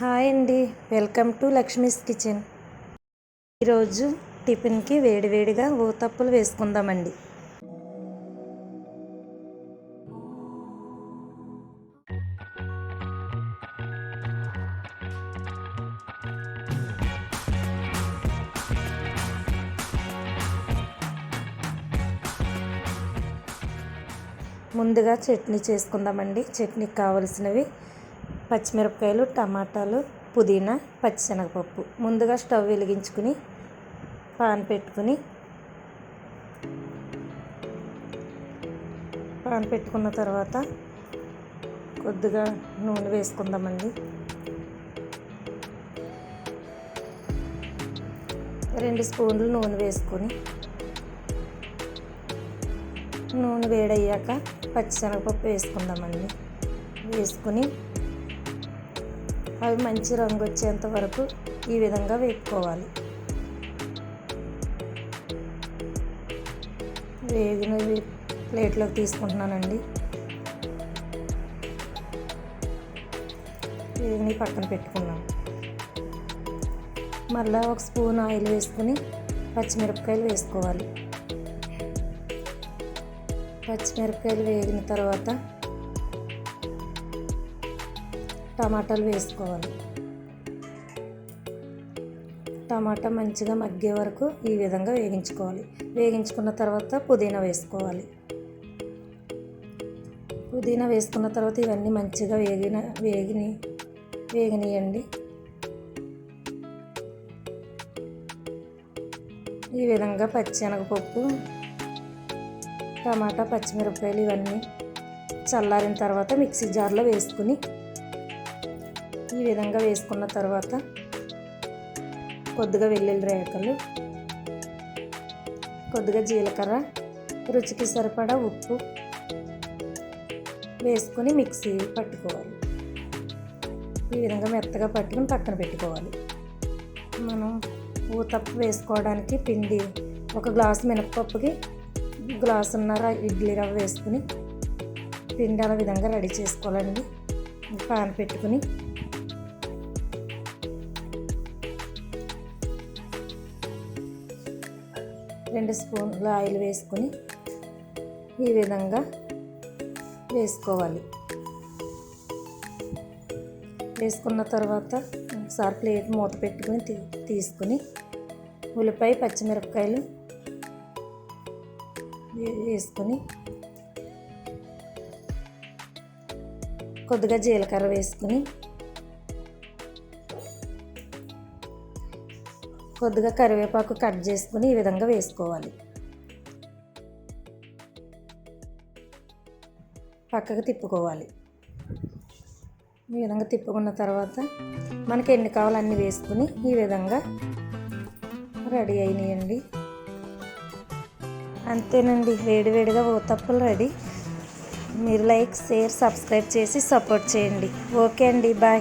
Hi అండి, welcome to Lakshmi's kitchen. ఈరోజు టిఫిన్కి వేడివేడిగా ఊతప్పలు వేసుకుందామండి. ముందుగా చట్నీ చేసుకుందామండి. చట్నీకి కావలసినవి పచ్చిమిరపకాయలు, టమాటాలు, పుదీనా, పచ్చిశనగపప్పు. ముందుగా స్టవ్ వెలిగించుకుని పాన్ పెట్టుకున్న తర్వాత కొద్దిగా నూనె వేసుకుందామండి. 2 స్పూన్లు నూనె వేసుకొని నూనె వేడయ్యాక పచ్చిశనగపప్పు వేసుకుందామండి. వేసుకుని అవి మంచి రంగు వచ్చేంత వరకు ఈ విధంగా వేపుకోవాలి. వేగినవి ప్లేట్లోకి తీసుకుంటున్నానండి. వేగినవి పక్కన పెట్టుకున్నాం. మళ్ళీ 1 స్పూన్ ఆయిల్ వేసుకుని పచ్చిమిరపకాయలు వేసుకోవాలి. పచ్చిమిరపకాయలు వేగిన తర్వాత టమాటాలు వేసుకోవాలి. టమాటా మంచిగా మగ్గే వరకు ఈ విధంగా వేగించుకోవాలి. వేగించుకున్న తర్వాత పుదీనా వేసుకోవాలి. పుదీనా వేసుకున్న తర్వాత ఇవన్నీ మంచిగా వేగనియండి. ఈ విధంగా పచ్చిశనగపప్పు, టమాటా, పచ్చిమిరపకాయలు ఇవన్నీ చల్లారిన తర్వాత మిక్సీ జార్లో వేసుకుని ఈ విధంగా వేసుకున్న తర్వాత కొద్దిగా వెల్లుల్లి రేఖలు, కొద్దిగా జీలకర్ర, రుచికి సరిపడా ఉప్పు వేసుకొని మిక్సీ పట్టుకోవాలి. ఈ విధంగా మెత్తగా పట్టుకుని పక్కన పెట్టుకోవాలి. మనం ఊతప్ప వేసుకోవడానికి పిండి 1 గ్లాసు మినపప్పుకి గ్లాసున్నర ఇడ్లీ రవ్వ వేసుకుని పిండి అలా విధంగా రెడీ చేసుకోవాలండి. పాన్ పెట్టుకుని రెండు స్పూన్ల ఆయిల్ వేసుకుని ఈ విధంగా వేసుకోవాలి. వేసుకున్న తర్వాత ఒకసారి ప్లేట్ మూత పెట్టుకుని తీసుకుని ఉల్లిపాయ, పచ్చిమిరపకాయలు వేసుకొని కొద్దిగా జీలకర్ర వేసుకుని కొద్దిగా కరివేపాకు కట్ చేసుకుని ఈ విధంగా వేసుకోవాలి. పక్కకు తిప్పుకోవాలి. ఈ విధంగా తిప్పుకున్న తర్వాత మనకి ఎన్ని కావాలో అన్నీ వేసుకుని ఈ విధంగా రెడీ అయినాయండి. అంతేనండి, వేడివేడిగా ఊతప్పలు రెడీ. మీరు లైక్, షేర్, సబ్స్క్రైబ్ చేసి సపోర్ట్ చేయండి. ఓకే అండి, బాయ్.